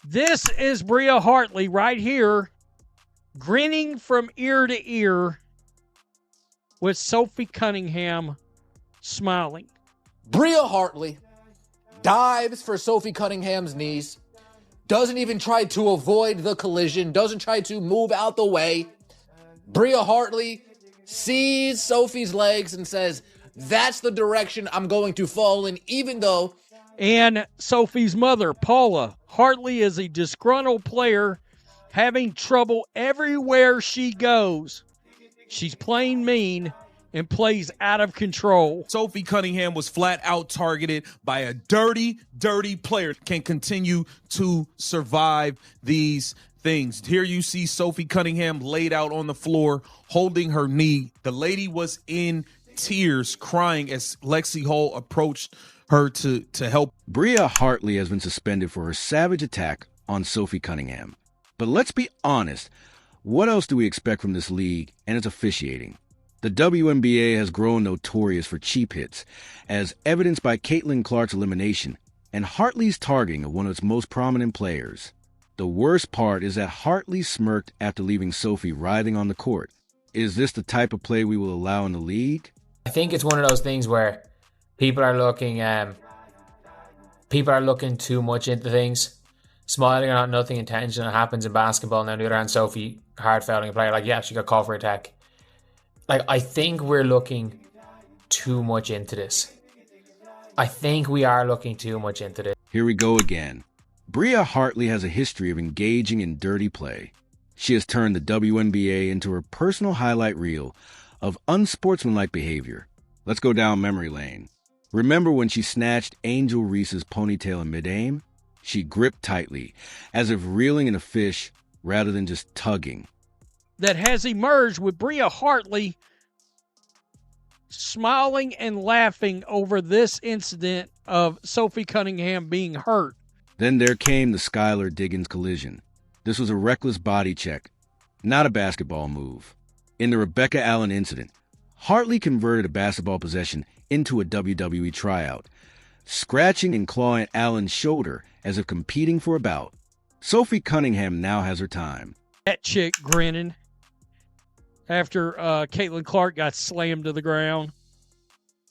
This is Bria Hartley right here, grinning from ear to ear with Sophie Cunningham smiling. Bria Hartley dives for Sophie Cunningham's knees, doesn't even try to avoid the collision, doesn't try to move out the way. Bria Hartley sees Sophie's legs and says, that's the direction I'm going to fall in, even though... And Sophie's mother, Paula Hartley, is a disgruntled player having trouble everywhere she goes. She's playing mean and plays out of control. Sophie Cunningham was flat out targeted by a dirty player. Can continue to survive these things. Here you see Sophie Cunningham laid out on the floor, holding her knee. The lady was in tears, crying as Lexi Hall approached her to help. Bria Hartley has been suspended for her savage attack on Sophie Cunningham. But let's be honest, what else do we expect from this league and its officiating? The WNBA has grown notorious for cheap hits, as evidenced by Caitlin Clark's elimination and Hartley's targeting of one of its most prominent players. The worst part is that Hartley smirked after leaving Sophie writhing on the court. Is this the type of play we will allow in the league? I think it's one of those things where people are looking too much into things. Smiling or not, nothing intentional happens in basketball. And on the other hand, Sophie hard fouling a player, like, yeah, she got called for attack. Like, I think we're looking too much into this. I think we are looking too much into this. Here we go again. Bria Hartley has a history of engaging in dirty play. She has turned the WNBA into her personal highlight reel of unsportsmanlike behavior. Let's go down memory lane. Remember when she snatched Angel Reese's ponytail in mid-aim? She gripped tightly, as if reeling in a fish rather than just tugging. That has emerged with Bria Hartley smiling and laughing over this incident of Sophie Cunningham being hurt. Then there came the Skylar Diggins collision. This was a reckless body check, not a basketball move. In the Rebecca Allen incident, Hartley converted a basketball possession into a WWE tryout, scratching and clawing at Allen's shoulder as if competing for a bout. Sophie Cunningham now has her time. That chick grinning after Caitlin Clark got slammed to the ground.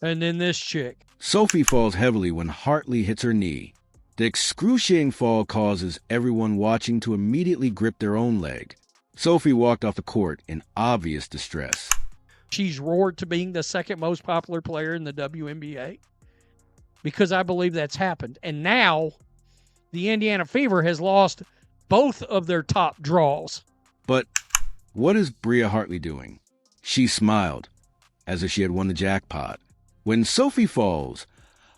And then this chick. Sophie falls heavily when Hartley hits her knee. The excruciating fall causes everyone watching to immediately grip their own leg. Sophie walked off the court in obvious distress. She's roared to being the second most popular player in the WNBA because I believe that's happened. And now the Indiana Fever has lost both of their top draws. But what is Bria Hartley doing? She smiled, as if she had won the jackpot. When Sophie falls,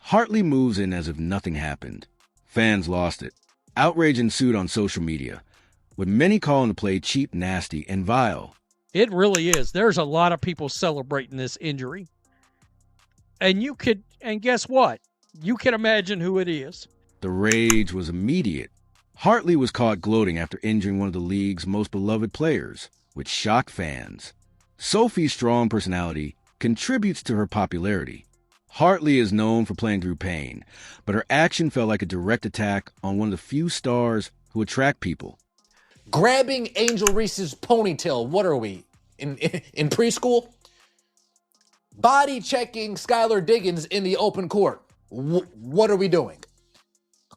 Hartley moves in as if nothing happened. Fans lost it. Outrage ensued on social media, with many calling the play cheap, nasty, and vile. It really is. There's a lot of people celebrating this injury. And guess what? You can imagine who it is. The rage was immediate. Hartley was caught gloating after injuring one of the league's most beloved players, which shocked fans. Sophie's strong personality contributes to her popularity. Hartley is known for playing through pain, but her action felt like a direct attack on one of the few stars who attract people. Grabbing Angel Reese's ponytail, what are we, in preschool? Body checking Skylar Diggins in the open court, what are we doing?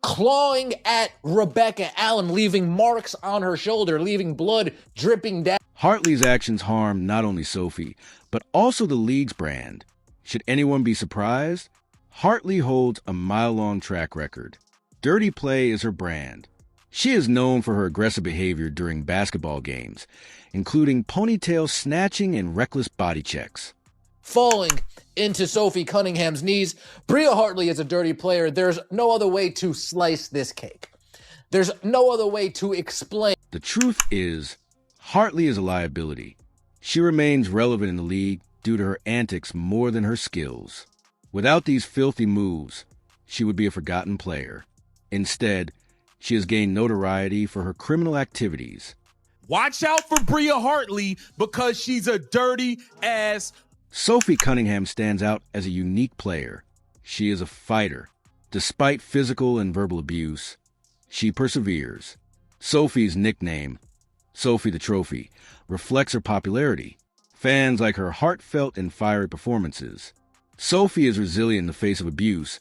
Clawing at Rebecca Allen, leaving marks on her shoulder, leaving blood dripping down. Hartley's actions harmed not only Sophie, but also the league's brand. Should anyone be surprised? Hartley holds a mile-long track record. Dirty play is her brand. She is known for her aggressive behavior during basketball games, including ponytail snatching and reckless body checks. Falling into Sophie Cunningham's knees. Bria Hartley is a dirty player. There's no other way to slice this cake. There's no other way to explain. The truth is, Hartley is a liability. She remains relevant in the league due to her antics more than her skills. Without these filthy moves, she would be a forgotten player. Instead, she has gained notoriety for her criminal activities. Watch out for Bria Hartley because she's a dirty ass. Sophie Cunningham stands out as a unique player. She is a fighter. Despite physical and verbal abuse, she perseveres. Sophie's nickname, Sophie the Trophy, reflects her popularity. Fans like her heartfelt and fiery performances. Sophie is resilient in the face of abuse,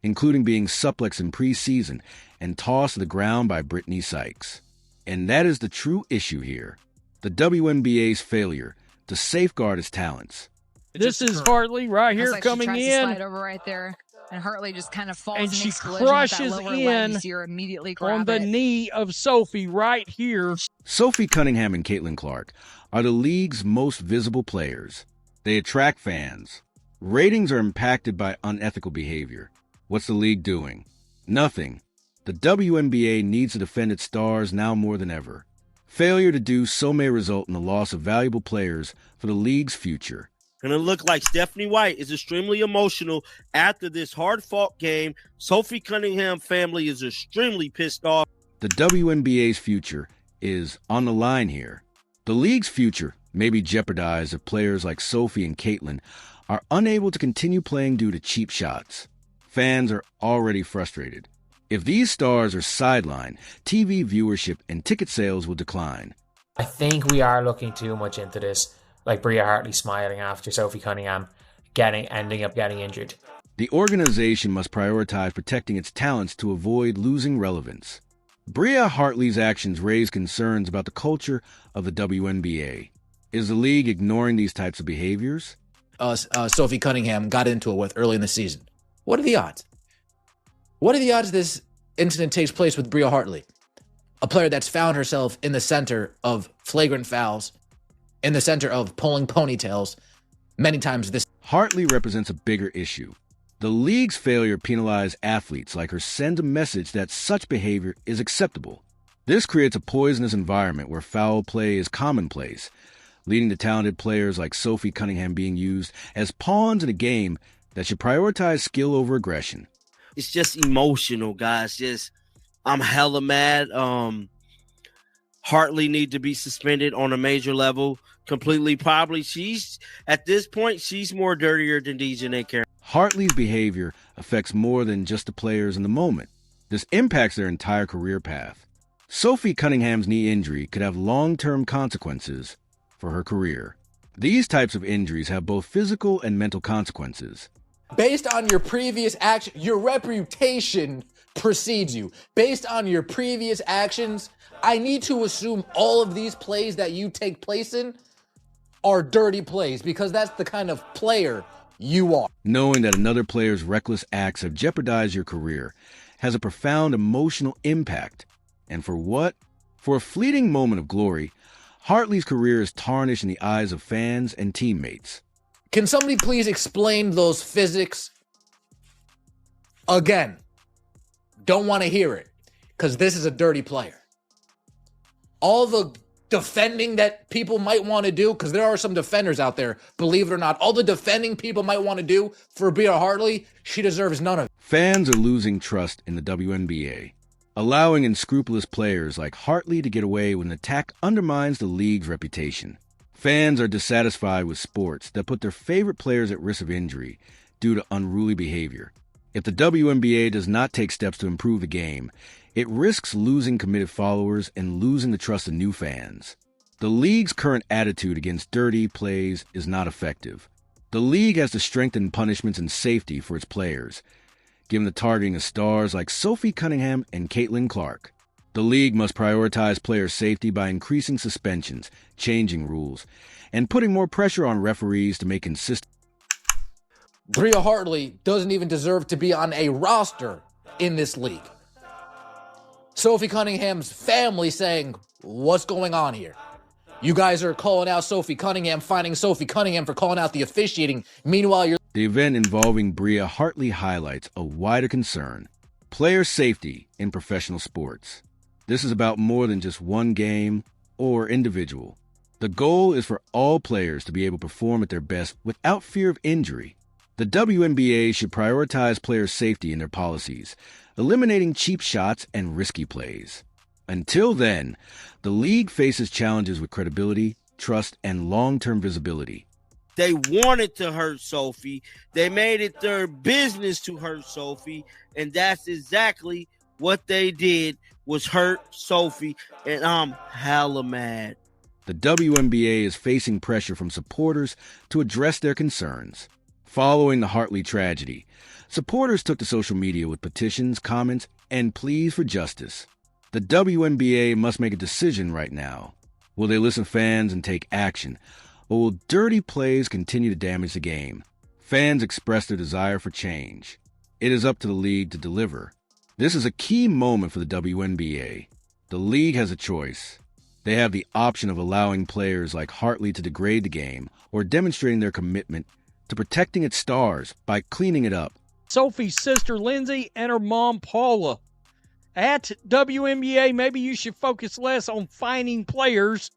including being suplexed in preseason and tossed to the ground by Brittany Sykes. And that is the true issue here. The WNBA's failure to safeguard its talents. This is Hartley right here coming she in. To slide over right there, and Hartley just kind of falls And she collision crushes with that lower in leg. You see her immediately grab on the it. knee of Sophie right here. Sophie Cunningham and Caitlin Clark are the league's most visible players. They attract fans. Ratings are impacted by unethical behavior. What's the league doing? Nothing. The WNBA needs to defend its stars now more than ever. Failure to do so may result in the loss of valuable players for the league's future. And it looked like Stephanie White is extremely emotional after this hard-fought game. Sophie Cunningham family is extremely pissed off. The WNBA's future is on the line here. The league's future may be jeopardized if players like Sophie and Caitlin are unable to continue playing due to cheap shots. Fans are already frustrated. If these stars are sidelined, TV viewership and ticket sales will decline. I think we are looking too much into this, like Bria Hartley smiling after Sophie Cunningham ending up getting injured. The organization must prioritize protecting its talents to avoid losing relevance. Bria Hartley's actions raise concerns about the culture of the WNBA. Is the league ignoring these types of behaviors? Sophie Cunningham got into it with early in the season. What are the odds? What are the odds this incident takes place with Bria Hartley, a player that's found herself in the center of flagrant fouls, in the center of pulling ponytails many times this? Hartley represents a bigger issue. The league's failure to penalize athletes like her sends a message that such behavior is acceptable. This creates a poisonous environment where foul play is commonplace, leading to talented players like Sophie Cunningham being used as pawns in a game that should prioritize skill over aggression. It's just emotional, guys. I'm hella mad. Hartley need to be suspended on a major level completely. Probably at this point, she's more dirtier than DJ Karen. Hartley's behavior affects more than just the players in the moment. This impacts their entire career path. Sophie Cunningham's knee injury could have long-term consequences for her career. These types of injuries have both physical and mental consequences. Based on your previous action, your reputation precedes you. Based on your previous actions, I need to assume all of these plays that you take place in are dirty plays because that's the kind of player you are. Knowing that another player's reckless acts have jeopardized your career has a profound emotional impact. And for what? For a fleeting moment of glory, Hartley's career is tarnished in the eyes of fans and teammates. Can somebody please explain those physics again? Don't want to hear it because this is a dirty player. All the defending that people might want to do, because there are some defenders out there, believe it or not, all the defending people might want to do for Bria Hartley, she deserves none of it. Fans are losing trust in the WNBA, allowing unscrupulous players like Hartley to get away when an attack undermines the league's reputation. Fans are dissatisfied with sports that put their favorite players at risk of injury due to unruly behavior. If the WNBA does not take steps to improve the game, it risks losing committed followers and losing the trust of new fans. The league's current attitude against dirty plays is not effective. The league has to strengthen punishments and safety for its players, given the targeting of stars like Sophie Cunningham and Caitlin Clark. The league must prioritize player safety by increasing suspensions, changing rules, and putting more pressure on referees to make consistent. Bria Hartley doesn't even deserve to be on a roster in this league. Sophie Cunningham's family saying, what's going on here? You guys are calling out Sophie Cunningham, finding Sophie Cunningham for calling out the officiating. Meanwhile, you're... The event involving Bria Hartley highlights a wider concern: player safety in professional sports. This is about more than just one game or individual. The goal is for all players to be able to perform at their best without fear of injury. The WNBA should prioritize player safety in their policies, eliminating cheap shots and risky plays. Until then, the league faces challenges with credibility, trust, and long-term visibility. They wanted to hurt Sophie. They made it their business to hurt Sophie, and that's exactly what they did was hurt Sophie, and I'm hella mad. The WNBA is facing pressure from supporters to address their concerns. Following the Hartley tragedy, supporters took to social media with petitions, comments, and pleas for justice. The WNBA must make a decision right now. Will they listen to fans and take action, or will dirty plays continue to damage the game? Fans express their desire for change. It is up to the league to deliver. This is a key moment for the WNBA. The league has a choice. They have the option of allowing players like Hartley to degrade the game or demonstrating their commitment to protecting its stars by cleaning it up. Sophie's sister Lindsay and her mom Paula. At WNBA, maybe you should focus less on fining players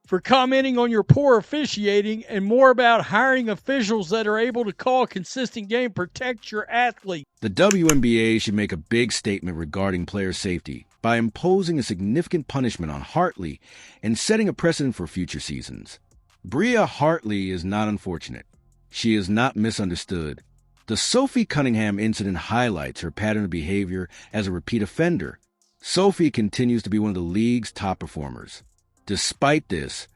for commenting on your poor officiating and more about hiring officials that are able to call a consistent game, protect your athlete. The WNBA should make a big statement regarding player safety by imposing a significant punishment on Hartley and setting a precedent for future seasons. Bria Hartley is not unfortunate. She is not misunderstood. The Sophie Cunningham incident highlights her pattern of behavior as a repeat offender. Sophie continues to be one of the league's top performers. Despite this,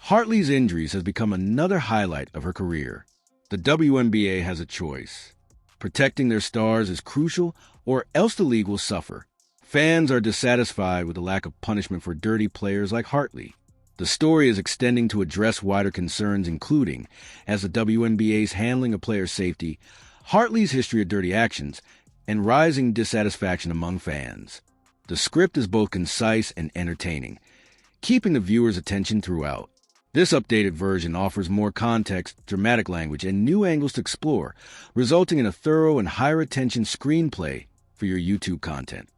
Hartley's injuries has become another highlight of her career. The WNBA has a choice. Protecting their stars is crucial, or else the league will suffer. Fans are dissatisfied with the lack of punishment for dirty players like Hartley. The story is extending to address wider concerns, including, as the WNBA's handling of player safety, Hartley's history of dirty actions, and rising dissatisfaction among fans. The script is both concise and entertaining, keeping the viewer's attention throughout. This updated version offers more context, dramatic language, and new angles to explore, resulting in a thorough and higher attention screenplay for your YouTube content.